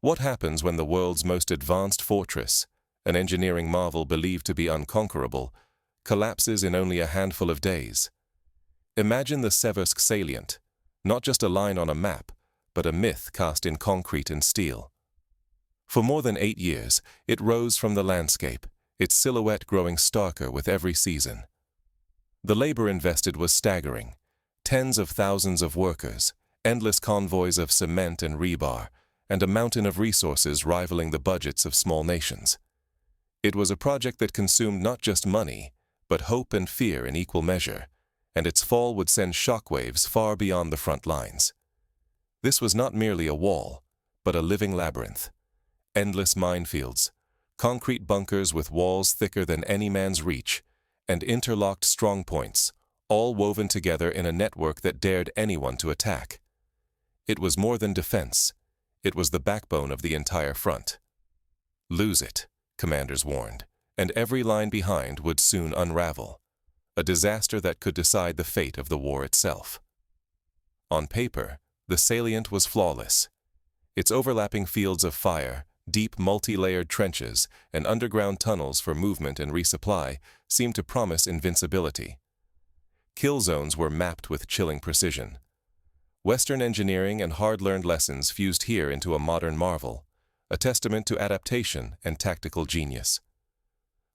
What happens when the world's most advanced fortress, an engineering marvel believed to be unconquerable, collapses in only a handful of days? Imagine the Seversk Salient, not just a line on a map, but a myth cast in concrete and steel. For more than 8 years, it rose from the landscape, its silhouette growing starker with every season. The labor invested was staggering. Tens of thousands of workers, endless convoys of cement and rebar, and a mountain of resources rivaling the budgets of small nations. It was a project that consumed not just money, but hope and fear in equal measure, and its fall would send shockwaves far beyond the front lines. This was not merely a wall, but a living labyrinth. Endless minefields, concrete bunkers with walls thicker than any man's reach, and interlocked strongpoints, all woven together in a network that dared anyone to attack. It was more than defense. It was the backbone of the entire front. Lose it, commanders warned, and every line behind would soon unravel, a disaster that could decide the fate of the war itself. On paper, the salient was flawless. Its overlapping fields of fire, deep multi-layered trenches, and underground tunnels for movement and resupply seemed to promise invincibility. Kill zones were mapped with chilling precision. Western engineering and hard-learned lessons fused here into a modern marvel, a testament to adaptation and tactical genius.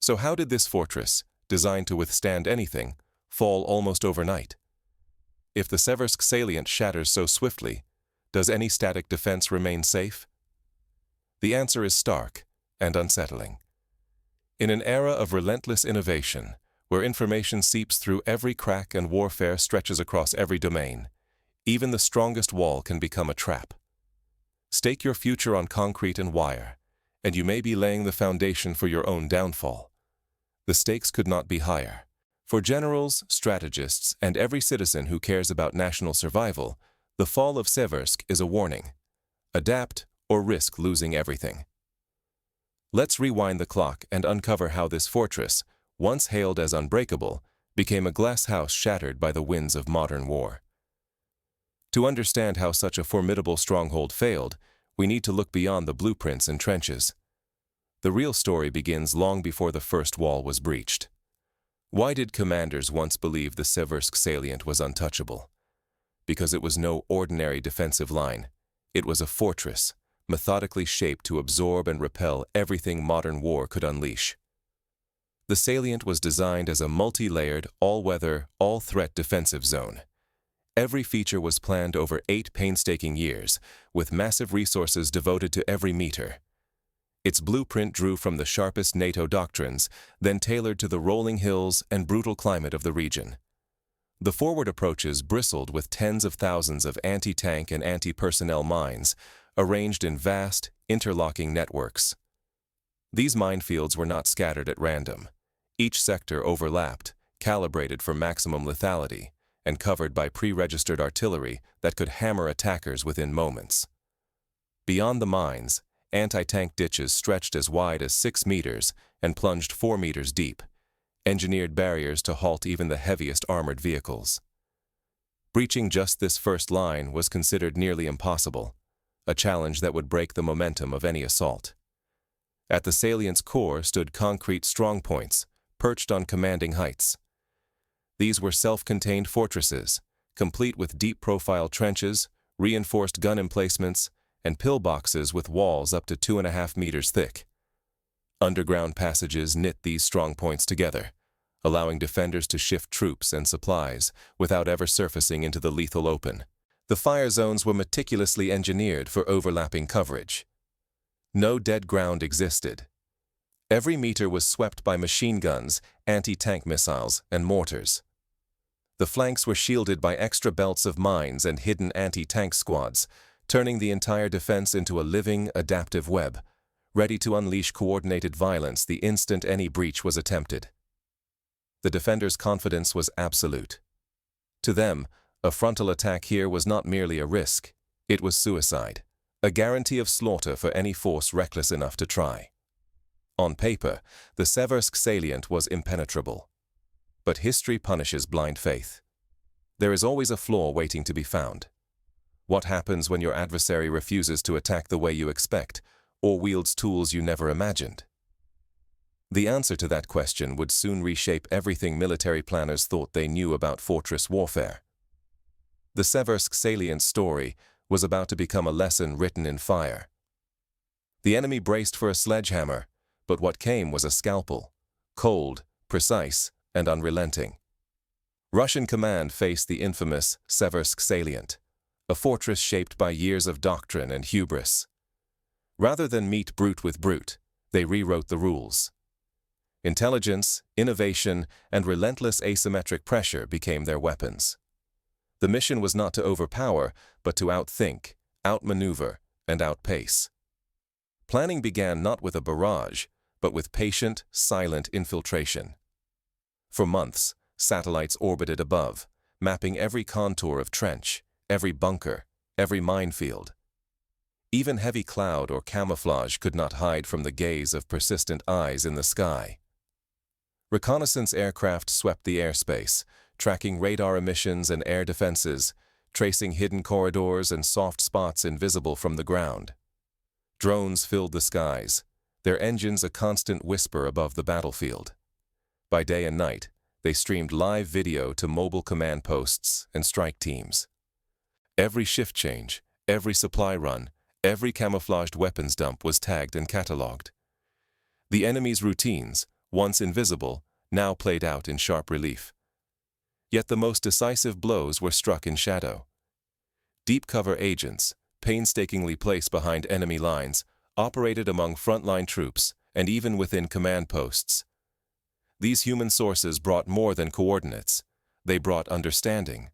So how did this fortress, designed to withstand anything, fall almost overnight? If the Seversk salient shatters so swiftly, does any static defense remain safe? The answer is stark and unsettling. In an era of relentless innovation, where information seeps through every crack and warfare stretches across every domain, even the strongest wall can become a trap. Stake your future on concrete and wire, and you may be laying the foundation for your own downfall. The stakes could not be higher. For generals, strategists, and every citizen who cares about national survival, the fall of Seversk is a warning. Adapt or risk losing everything. Let's rewind the clock and uncover how this fortress, once hailed as unbreakable, became a glass house shattered by the winds of modern war. To understand how such a formidable stronghold failed, we need to look beyond the blueprints and trenches. The real story begins long before the first wall was breached. Why did commanders once believe the Seversk salient was untouchable? Because it was no ordinary defensive line. It was a fortress, methodically shaped to absorb and repel everything modern war could unleash. The salient was designed as a multi-layered, all-weather, all-threat defensive zone. Every feature was planned over 8 painstaking years, with massive resources devoted to every meter. Its blueprint drew from the sharpest NATO doctrines, then tailored to the rolling hills and brutal climate of the region. The forward approaches bristled with tens of thousands of anti-tank and anti-personnel mines, arranged in vast, interlocking networks. These minefields were not scattered at random. Each sector overlapped, calibrated for maximum lethality, and covered by pre-registered artillery that could hammer attackers within moments. Beyond the mines, anti-tank ditches stretched as wide as 6 meters and plunged 4 meters deep, engineered barriers to halt even the heaviest armored vehicles. Breaching just this first line was considered nearly impossible, a challenge that would break the momentum of any assault. At the salient's core stood concrete strongpoints, perched on commanding heights. These were self-contained fortresses, complete with deep-profile trenches, reinforced gun emplacements, and pillboxes with walls up to 2.5 meters thick. Underground passages knit these strongpoints together, allowing defenders to shift troops and supplies without ever surfacing into the lethal open. The fire zones were meticulously engineered for overlapping coverage. No dead ground existed. Every meter was swept by machine guns, anti-tank missiles, and mortars. The flanks were shielded by extra belts of mines and hidden anti-tank squads, turning the entire defense into a living, adaptive web, ready to unleash coordinated violence the instant any breach was attempted. The defenders' confidence was absolute. To them, a frontal attack here was not merely a risk, it was suicide, a guarantee of slaughter for any force reckless enough to try. On paper, the Seversk salient was impenetrable. But history punishes blind faith. There is always a flaw waiting to be found. What happens when your adversary refuses to attack the way you expect, or wields tools you never imagined? The answer to that question would soon reshape everything military planners thought they knew about fortress warfare. The Seversk Salient story was about to become a lesson written in fire. The enemy braced for a sledgehammer, but what came was a scalpel, cold, precise, and unrelenting. Russian command faced the infamous Seversk Salient, a fortress shaped by years of doctrine and hubris. Rather than meet brute with brute, they rewrote the rules. Intelligence, innovation, and relentless asymmetric pressure became their weapons. The mission was not to overpower, but to outthink, outmaneuver, and outpace. Planning began not with a barrage, but with patient, silent infiltration. For months, satellites orbited above, mapping every contour of trench, every bunker, every minefield. Even heavy cloud or camouflage could not hide from the gaze of persistent eyes in the sky. Reconnaissance aircraft swept the airspace, tracking radar emissions and air defenses, tracing hidden corridors and soft spots invisible from the ground. Drones filled the skies, their engines a constant whisper above the battlefield. By day and night, they streamed live video to mobile command posts and strike teams. Every shift change, every supply run, every camouflaged weapons dump was tagged and catalogued. The enemy's routines, once invisible, now played out in sharp relief. Yet the most decisive blows were struck in shadow. Deep cover agents, painstakingly placed behind enemy lines, operated among frontline troops and even within command posts. These human sources brought more than coordinates. They brought understanding.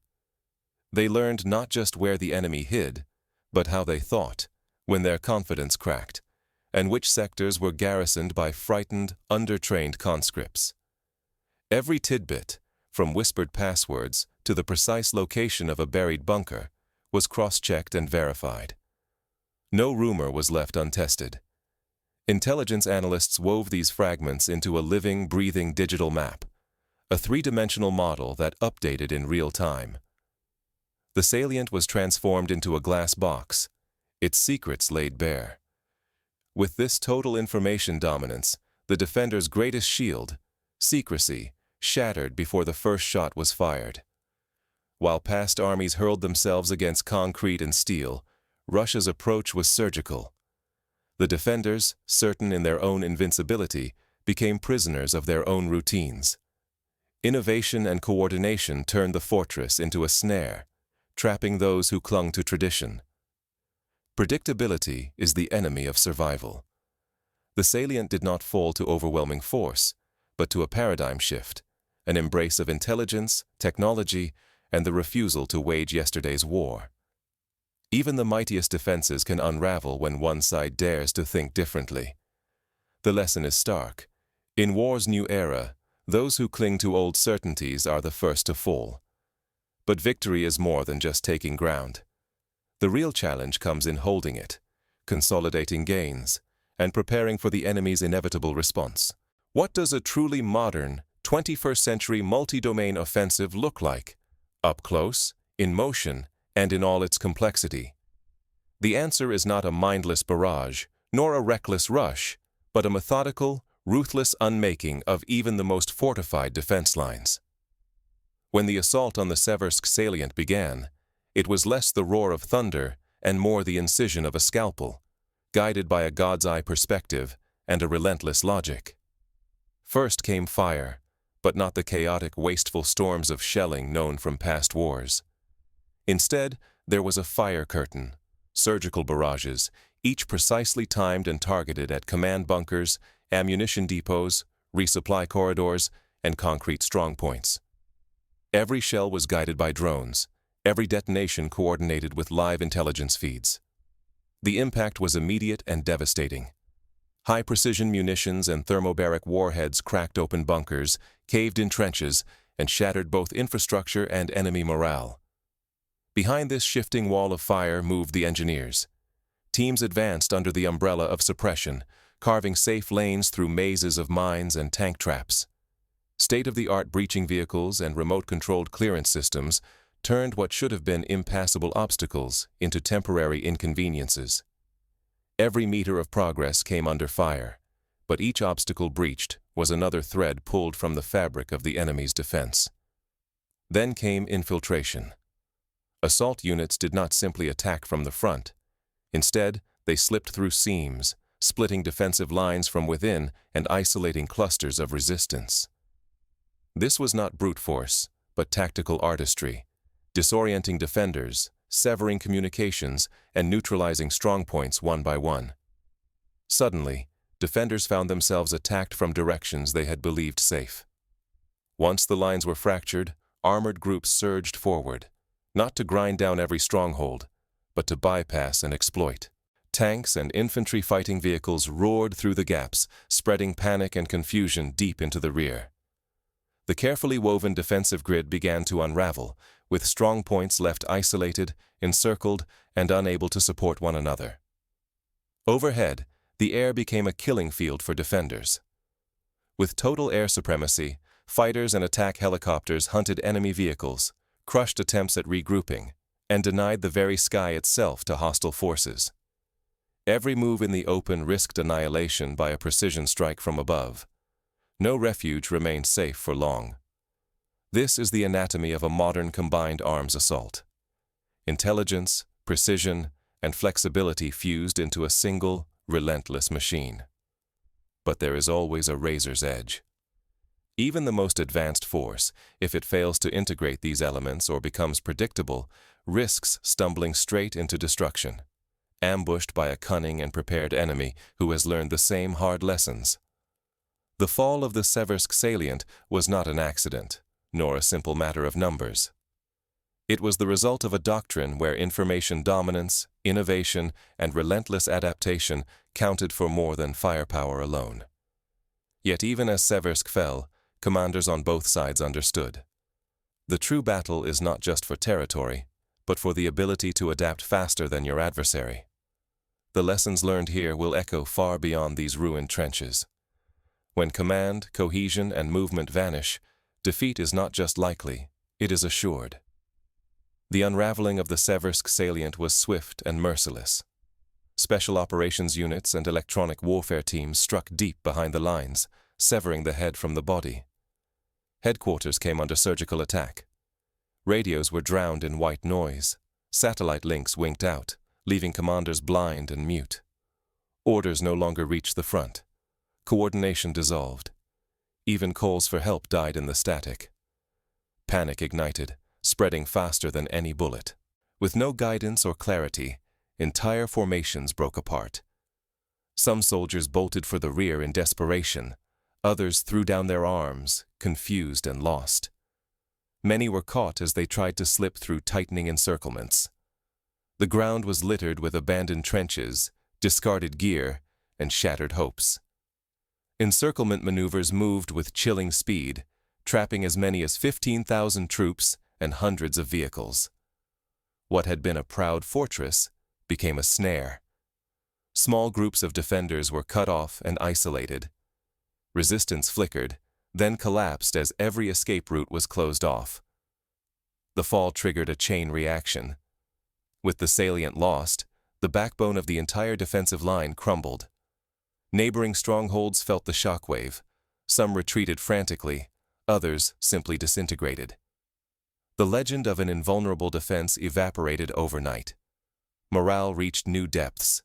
They learned not just where the enemy hid, but how they thought, when their confidence cracked, and which sectors were garrisoned by frightened, undertrained conscripts. Every tidbit, from whispered passwords to the precise location of a buried bunker, was cross-checked and verified. No rumor was left untested. Intelligence analysts wove these fragments into a living, breathing digital map, a three-dimensional model that updated in real time. The Salient was transformed into a glass box, its secrets laid bare. With this total information dominance, the defender's greatest shield, secrecy, shattered before the first shot was fired. While past armies hurled themselves against concrete and steel, Russia's approach was surgical. The defenders, certain in their own invincibility, became prisoners of their own routines. Innovation and coordination turned the fortress into a snare, trapping those who clung to tradition. Predictability is the enemy of survival. The Salient did not fall to overwhelming force, but to a paradigm shift, an embrace of intelligence, technology, and the refusal to wage yesterday's war. Even the mightiest defenses can unravel when one side dares to think differently. The lesson is stark. In war's new era, those who cling to old certainties are the first to fall. But victory is more than just taking ground. The real challenge comes in holding it, consolidating gains, and preparing for the enemy's inevitable response. What does a truly modern, 21st-century multi-domain offensive look like? Up close, in motion, and in all its complexity. The answer is not a mindless barrage, nor a reckless rush, but a methodical, ruthless unmaking of even the most fortified defense lines. When the assault on the Seversk Salient began, it was less the roar of thunder and more the incision of a scalpel, guided by a God's-eye perspective and a relentless logic. First came fire, but not the chaotic, wasteful storms of shelling known from past wars. Instead, there was a fire curtain, surgical barrages, each precisely timed and targeted at command bunkers, ammunition depots, resupply corridors, and concrete strongpoints. Every shell was guided by drones, every detonation coordinated with live intelligence feeds. The impact was immediate and devastating. High-precision munitions and thermobaric warheads cracked open bunkers, caved in trenches, and shattered both infrastructure and enemy morale. Behind this shifting wall of fire moved the engineers. Teams advanced under the umbrella of suppression, carving safe lanes through mazes of mines and tank traps. State-of-the-art breaching vehicles and remote-controlled clearance systems turned what should have been impassable obstacles into temporary inconveniences. Every meter of progress came under fire, but each obstacle breached was another thread pulled from the fabric of the enemy's defense. Then came infiltration. Assault units did not simply attack from the front. Instead, they slipped through seams, splitting defensive lines from within and isolating clusters of resistance. This was not brute force, but tactical artistry, disorienting defenders, severing communications, and neutralizing strongpoints one by one. Suddenly, defenders found themselves attacked from directions they had believed safe. Once the lines were fractured, armored groups surged forward, not to grind down every stronghold, but to bypass and exploit. Tanks and infantry fighting vehicles roared through the gaps, spreading panic and confusion deep into the rear. The carefully woven defensive grid began to unravel, with strong points left isolated, encircled, and unable to support one another. Overhead, the air became a killing field for defenders. With total air supremacy, fighters and attack helicopters hunted enemy vehicles, crushed attempts at regrouping, and denied the very sky itself to hostile forces. Every move in the open risked annihilation by a precision strike from above. No refuge remained safe for long. This is the anatomy of a modern combined arms assault. Intelligence, precision, and flexibility fused into a single, relentless machine. But there is always a razor's edge. Even the most advanced force, if it fails to integrate these elements or becomes predictable, risks stumbling straight into destruction, ambushed by a cunning and prepared enemy who has learned the same hard lessons. The fall of the Seversk salient was not an accident, nor a simple matter of numbers. It was the result of a doctrine where information dominance, innovation, and relentless adaptation counted for more than firepower alone. Yet even as Seversk fell, commanders on both sides understood. The true battle is not just for territory, but for the ability to adapt faster than your adversary. The lessons learned here will echo far beyond these ruined trenches. When command, cohesion, and movement vanish, defeat is not just likely, it is assured. The unraveling of the Seversk salient was swift and merciless. Special operations units and electronic warfare teams struck deep behind the lines, severing the head from the body. Headquarters came under surgical attack. Radios were drowned in white noise. Satellite links winked out, leaving commanders blind and mute. Orders no longer reached the front. Coordination dissolved. Even calls for help died in the static. Panic ignited, spreading faster than any bullet. With no guidance or clarity, entire formations broke apart. Some soldiers bolted for the rear in desperation. Others threw down their arms, confused and lost. Many were caught as they tried to slip through tightening encirclements. The ground was littered with abandoned trenches, discarded gear, and shattered hopes. Encirclement maneuvers moved with chilling speed, trapping as many as 15,000 troops and hundreds of vehicles. What had been a proud fortress became a snare. Small groups of defenders were cut off and isolated. Resistance flickered, then collapsed as every escape route was closed off. The fall triggered a chain reaction. With the salient lost, the backbone of the entire defensive line crumbled. Neighboring strongholds felt the shockwave. Some retreated frantically, others simply disintegrated. The legend of an invulnerable defense evaporated overnight. Morale reached new depths.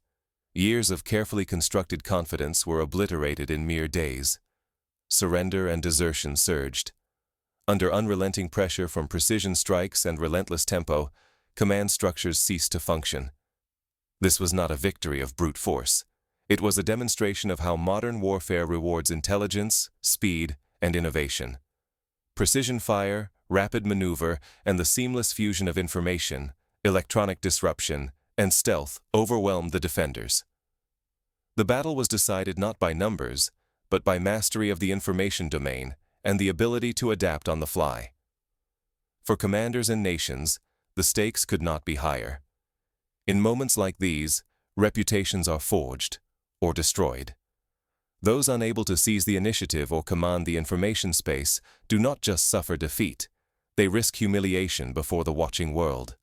Years of carefully constructed confidence were obliterated in mere days. Surrender and desertion surged. Under unrelenting pressure from precision strikes and relentless tempo, command structures ceased to function. This was not a victory of brute force. It was a demonstration of how modern warfare rewards intelligence, speed, and innovation. Precision fire, rapid maneuver, and the seamless fusion of information, electronic disruption, and stealth overwhelmed the defenders. The battle was decided not by numbers, but by mastery of the information domain and the ability to adapt on the fly. For commanders and nations, the stakes could not be higher. In moments like these, reputations are forged or destroyed. Those unable to seize the initiative or command the information space do not just suffer defeat, They risk humiliation before the watching world.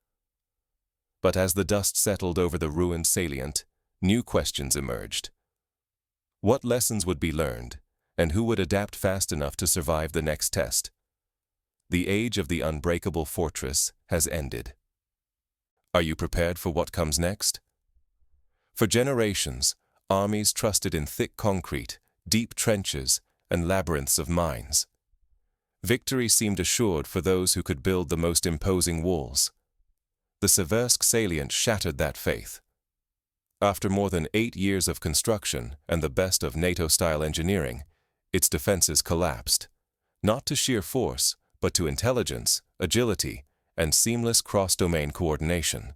But as the dust settled over the ruined Salient, new questions emerged. What lessons would be learned, and who would adapt fast enough to survive the next test? The age of the unbreakable fortress has ended. Are you prepared for what comes next? For generations, armies trusted in thick concrete, deep trenches, and labyrinths of mines. Victory seemed assured for those who could build the most imposing walls. The Seversk salient shattered that faith. After more than 8 years of construction and the best of NATO-style engineering, its defenses collapsed, not to sheer force, but to intelligence, agility, and seamless cross-domain coordination.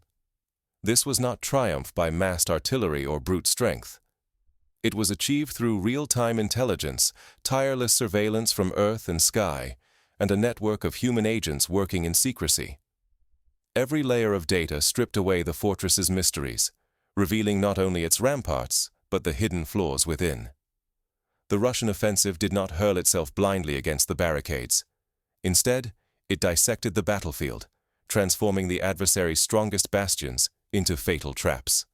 This was not triumph by massed artillery or brute strength. It was achieved through real-time intelligence, tireless surveillance from earth and sky, and a network of human agents working in secrecy. Every layer of data stripped away the fortress's mysteries, revealing not only its ramparts, but the hidden flaws within. The Russian offensive did not hurl itself blindly against the barricades. Instead, it dissected the battlefield, transforming the adversary's strongest bastions into fatal traps.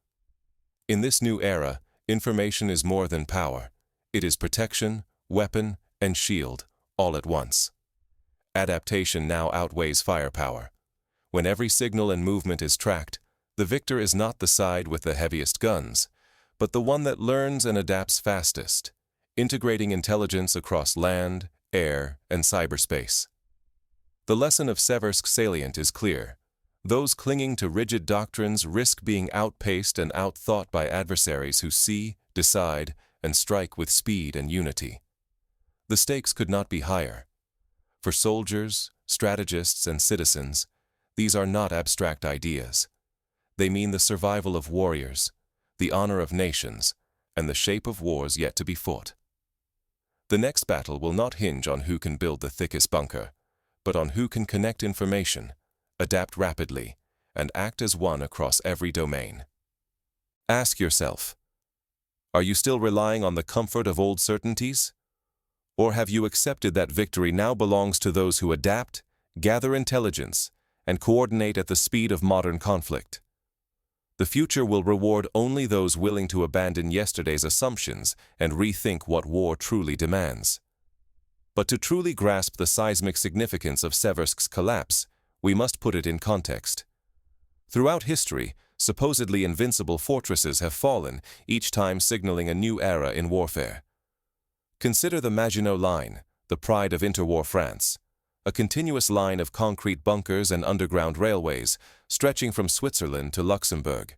In this new era, information is more than power. It is protection, weapon, and shield, all at once. Adaptation now outweighs firepower. When every signal and movement is tracked, the victor is not the side with the heaviest guns, but the one that learns and adapts fastest, integrating intelligence across land, air, and cyberspace. The lesson of Seversk Salient is clear. Those clinging to rigid doctrines risk being outpaced and outthought by adversaries who see, decide, and strike with speed and unity. The stakes could not be higher. For soldiers, strategists, and citizens, these are not abstract ideas. They mean the survival of warriors, the honor of nations, and the shape of wars yet to be fought. The next battle will not hinge on who can build the thickest bunker, but on who can connect information, adapt rapidly, and act as one across every domain. Ask yourself, are you still relying on the comfort of old certainties? Or have you accepted that victory now belongs to those who adapt, gather intelligence, and coordinate at the speed of modern conflict? The future will reward only those willing to abandon yesterday's assumptions and rethink what war truly demands. But to truly grasp the seismic significance of Seversk's collapse, we must put it in context. Throughout history, supposedly invincible fortresses have fallen, each time signaling a new era in warfare. Consider the Maginot Line, the pride of interwar France, a continuous line of concrete bunkers and underground railways stretching from Switzerland to Luxembourg.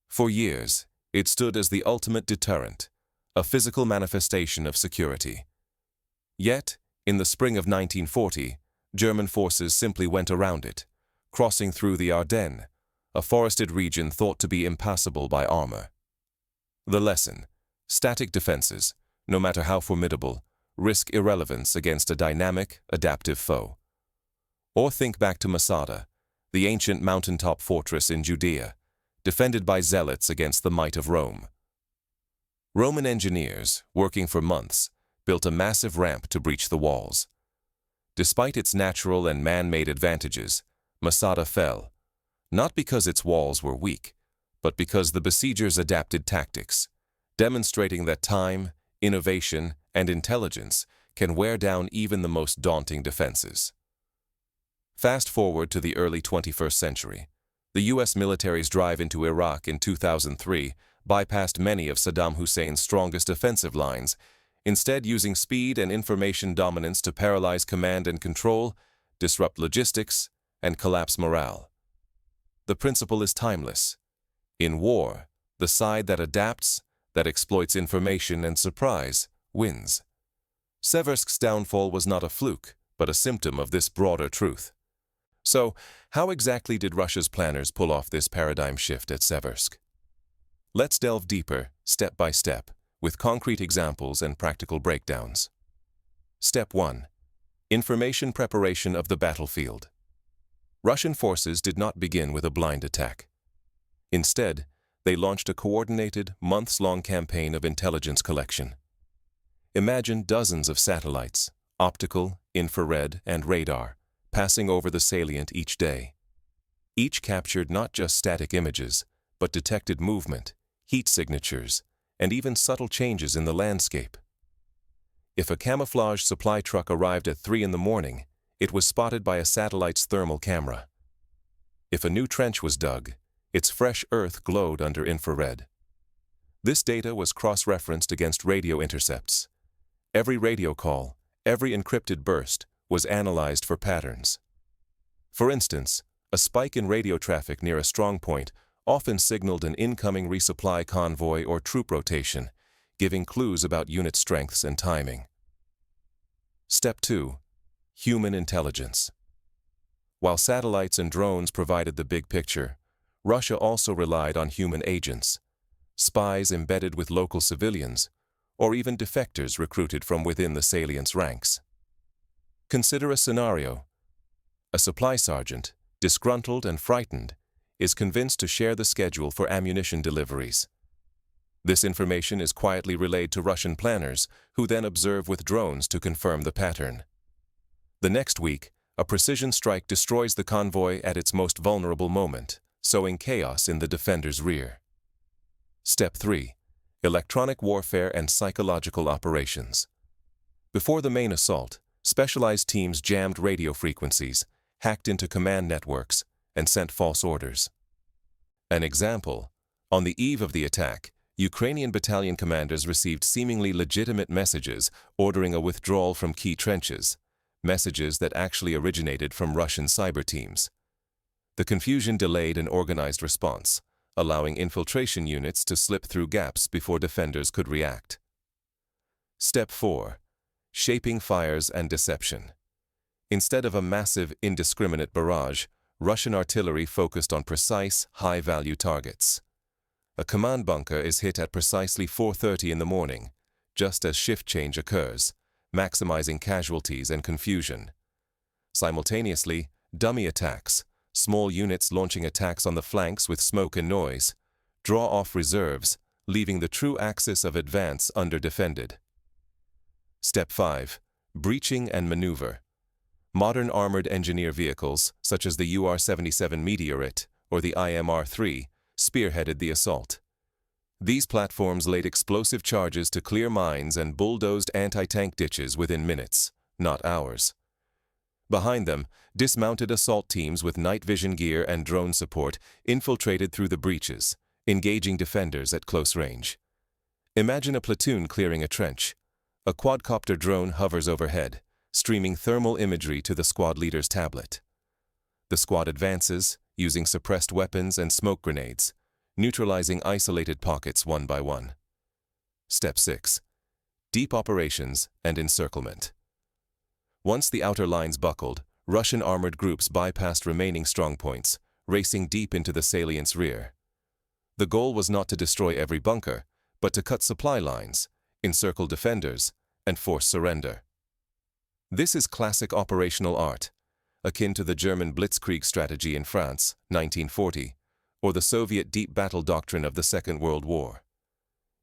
For years, it stood as the ultimate deterrent, a physical manifestation of security. Yet, in the spring of 1940, German forces simply went around it, crossing through the Ardennes, a forested region thought to be impassable by armor. The lesson: static defenses, no matter how formidable, risk irrelevance against a dynamic, adaptive foe. Or think back to Masada, the ancient mountaintop fortress in Judea, defended by zealots against the might of Rome. Roman engineers, working for months, built a massive ramp to breach the walls. Despite its natural and man-made advantages, Masada fell, not because its walls were weak, but because the besiegers adapted tactics, demonstrating that time, innovation, and intelligence can wear down even the most daunting defenses. Fast forward to the early 21st century. The U.S. military's drive into Iraq in 2003 bypassed many of Saddam Hussein's strongest offensive lines, instead using speed and information dominance to paralyze command and control, disrupt logistics, and collapse morale. The principle is timeless. In war, the side that adapts, that exploits information and surprise, wins. Seversk's downfall was not a fluke, but a symptom of this broader truth. So, how exactly did Russia's planners pull off this paradigm shift at Seversk? Let's delve deeper, step by step, with concrete examples and practical breakdowns. Step 1. Information preparation of the battlefield. Russian forces did not begin with a blind attack. Instead, they launched a coordinated, months-long campaign of intelligence collection. Imagine dozens of satellites, optical, infrared, and radar, passing over the salient each day. Each captured not just static images, but detected movement, heat signatures, and even subtle changes in the landscape. If a camouflage supply truck arrived at 3 in the morning, it was spotted by a satellite's thermal camera. If a new trench was dug, its fresh earth glowed under infrared. This data was cross-referenced against radio intercepts. Every radio call, every encrypted burst, was analyzed for patterns. For instance, a spike in radio traffic near a strong point often signaled an incoming resupply convoy or troop rotation, giving clues about unit strengths and timing. Step 2. Human intelligence. While satellites and drones provided the big picture, Russia also relied on human agents, spies embedded with local civilians, or even defectors recruited from within the salient's ranks. Consider a scenario. A supply sergeant, disgruntled and frightened, is convinced to share the schedule for ammunition deliveries. This information is quietly relayed to Russian planners, who then observe with drones to confirm the pattern. The next week, a precision strike destroys the convoy at its most vulnerable moment, sowing chaos in the defender's rear. Step 3. Electronic warfare and psychological operations. Before the main assault, specialized teams jammed radio frequencies, hacked into command networks, and sent false orders. An example: on the eve of the attack, Ukrainian battalion commanders received seemingly legitimate messages ordering a withdrawal from key trenches, messages that actually originated from Russian cyber teams. The confusion delayed an organized response, allowing infiltration units to slip through gaps before defenders could react. Step 4. Shaping fires and deception. Instead of a massive, indiscriminate barrage, Russian artillery focused on precise, high-value targets. A command bunker is hit at precisely 4:30 in the morning, just as shift change occurs, maximizing casualties and confusion. Simultaneously, dummy attacks, small units launching attacks on the flanks with smoke and noise, draw off reserves, leaving the true axis of advance under-defended. Step 5. Breaching and maneuver. Modern armored engineer vehicles, such as the UR-77 Meteorite or the IMR-3, spearheaded the assault. These platforms laid explosive charges to clear mines and bulldozed anti-tank ditches within minutes, not hours. Behind them, dismounted assault teams with night vision gear and drone support infiltrated through the breaches, engaging defenders at close range. Imagine a platoon clearing a trench. A quadcopter drone hovers overhead, streaming thermal imagery to the squad leader's tablet. The squad advances, using suppressed weapons and smoke grenades, neutralizing isolated pockets one by one. Step 6. Deep operations and encirclement. Once the outer lines buckled, Russian armored groups bypassed remaining strongpoints, racing deep into the salient's rear. The goal was not to destroy every bunker, but to cut supply lines, encircle defenders, and force surrender. This is classic operational art, akin to the German Blitzkrieg strategy in France, 1940, or the Soviet deep battle doctrine of the Second World War.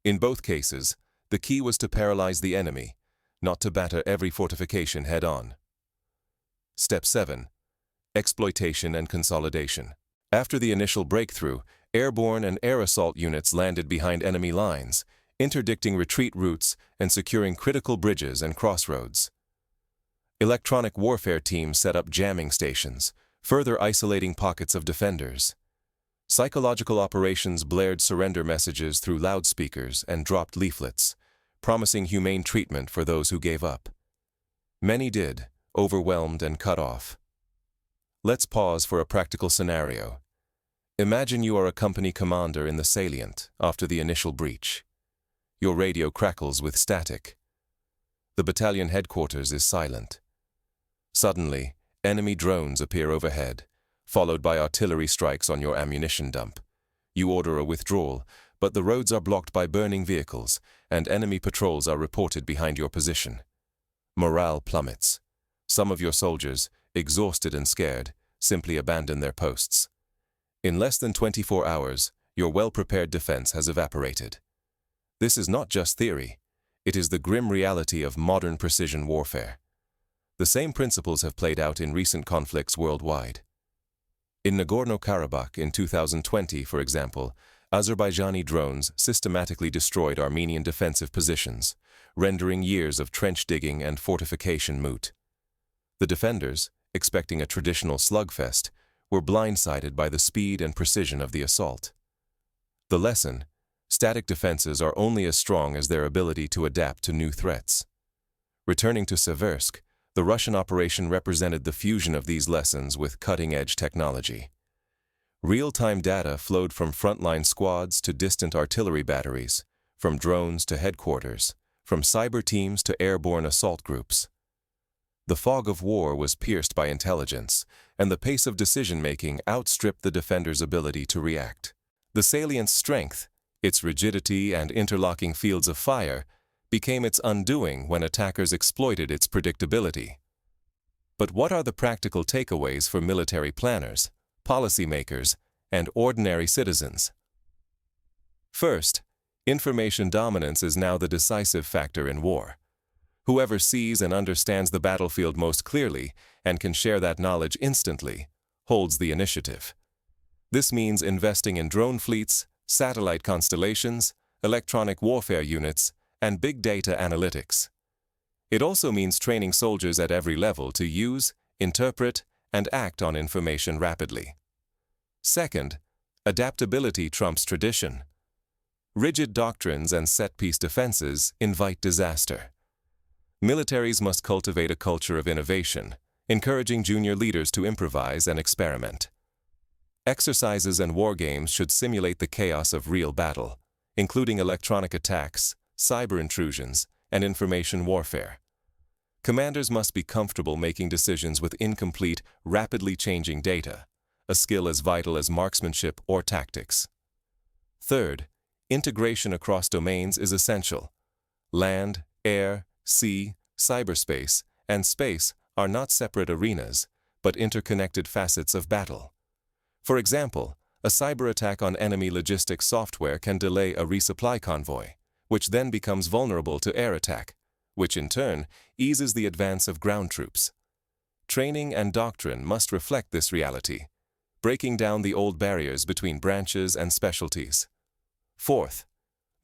In both cases, the key was to paralyze the enemy, not to batter every fortification head-on. Step 7. Exploitation and consolidation. After the initial breakthrough, airborne and air assault units landed behind enemy lines, interdicting retreat routes and securing critical bridges and crossroads. Electronic warfare teams set up jamming stations, further isolating pockets of defenders. Psychological operations blared surrender messages through loudspeakers and dropped leaflets, promising humane treatment for those who gave up. Many did, overwhelmed and cut off. Let's pause for a practical scenario. Imagine you are a company commander in the salient after the initial breach. Your radio crackles with static. The battalion headquarters is silent. Suddenly, enemy drones appear overhead, followed by artillery strikes on your ammunition dump. You order a withdrawal, but the roads are blocked by burning vehicles, and enemy patrols are reported behind your position. Morale plummets. Some of your soldiers, exhausted and scared, simply abandon their posts. In less than 24 hours, your well-prepared defense has evaporated. This is not just theory. It is the grim reality of modern precision warfare. The same principles have played out in recent conflicts worldwide. In Nagorno-Karabakh in 2020, for example, Azerbaijani drones systematically destroyed Armenian defensive positions, rendering years of trench digging and fortification moot. The defenders, expecting a traditional slugfest, were blindsided by the speed and precision of the assault. The lesson: static defenses are only as strong as their ability to adapt to new threats. Returning to Seversk, the Russian operation represented the fusion of these lessons with cutting-edge technology. Real-time data flowed from frontline squads to distant artillery batteries, from drones to headquarters, from cyber teams to airborne assault groups. The fog of war was pierced by intelligence, and the pace of decision-making outstripped the defender's ability to react. The Salient's strength, its rigidity and interlocking fields of fire, became its undoing when attackers exploited its predictability. But what are the practical takeaways for military planners, policymakers, and ordinary citizens? First, information dominance is now the decisive factor in war. Whoever sees and understands the battlefield most clearly and can share that knowledge instantly holds the initiative. This means investing in drone fleets, satellite constellations, electronic warfare units, and big data analytics. It also means training soldiers at every level to use, interpret, and act on information rapidly. Second, adaptability trumps tradition. Rigid doctrines and set-piece defenses invite disaster. Militaries must cultivate a culture of innovation, encouraging junior leaders to improvise and experiment. Exercises and war games should simulate the chaos of real battle, including electronic attacks, cyber intrusions, and information warfare. Commanders must be comfortable making decisions with incomplete, rapidly changing data, a skill as vital as marksmanship or tactics. Third, integration across domains is essential. Land, air, sea, cyberspace, and space are not separate arenas, but interconnected facets of battle. For example, a cyber attack on enemy logistics software can delay a resupply convoy, which then becomes vulnerable to air attack, which in turn eases the advance of ground troops. Training and doctrine must reflect this reality, breaking down the old barriers between branches and specialties. Fourth,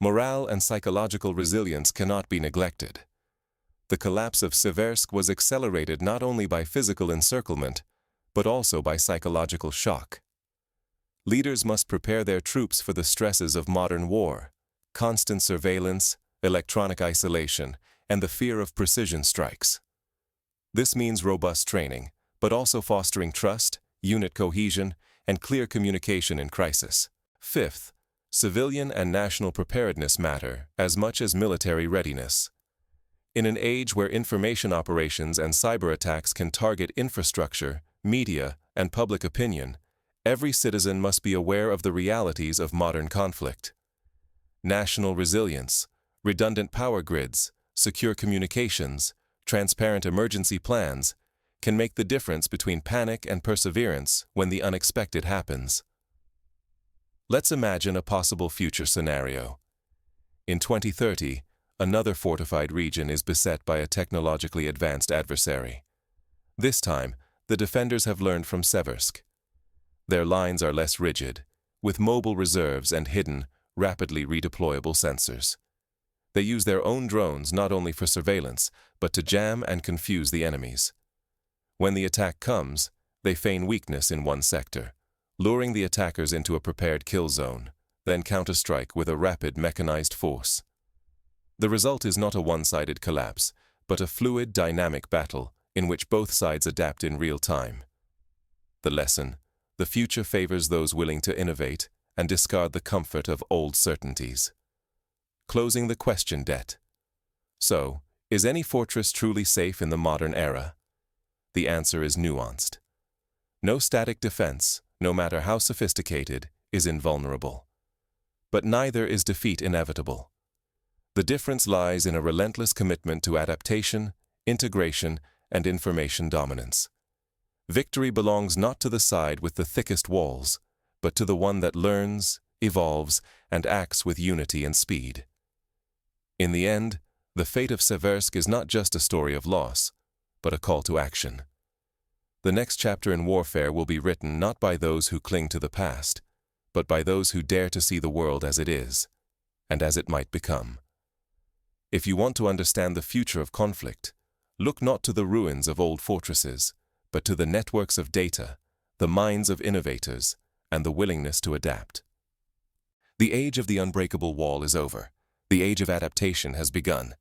morale and psychological resilience cannot be neglected. The collapse of Seversk was accelerated not only by physical encirclement, but also by psychological shock. Leaders must prepare their troops for the stresses of modern war: constant surveillance, electronic isolation, and the fear of precision strikes. This means robust training, but also fostering trust, unit cohesion, and clear communication in crisis. Fifth, civilian and national preparedness matter as much as military readiness. In an age where information operations and cyber attacks can target infrastructure, media, and public opinion, every citizen must be aware of the realities of modern conflict. National resilience, redundant power grids, secure communications, transparent emergency plans can make the difference between panic and perseverance when the unexpected happens. Let's imagine a possible future scenario. In 2030, another fortified region is beset by a technologically advanced adversary. This time, the defenders have learned from Seversk. Their lines are less rigid, with mobile reserves and hidden, rapidly redeployable sensors. They use their own drones not only for surveillance, but to jam and confuse the enemies. When the attack comes, they feign weakness in one sector, luring the attackers into a prepared kill zone, then counterstrike with a rapid mechanized force. The result is not a one-sided collapse, but a fluid, dynamic battle in which both sides adapt in real time. The lesson: the future favors those willing to innovate and discard the comfort of old certainties. Closing the question debt. So, is any fortress truly safe in the modern era? The answer is nuanced. No static defense, no matter how sophisticated, is invulnerable. But neither is defeat inevitable. The difference lies in a relentless commitment to adaptation, integration, and information dominance. Victory belongs not to the side with the thickest walls, but to the one that learns, evolves, and acts with unity and speed. In the end, the fate of Seversk is not just a story of loss, but a call to action. The next chapter in warfare will be written not by those who cling to the past, but by those who dare to see the world as it is, and as it might become. If you want to understand the future of conflict, look not to the ruins of old fortresses, but to the networks of data, the minds of innovators, and the willingness to adapt. The age of the unbreakable wall is over. The age of adaptation has begun.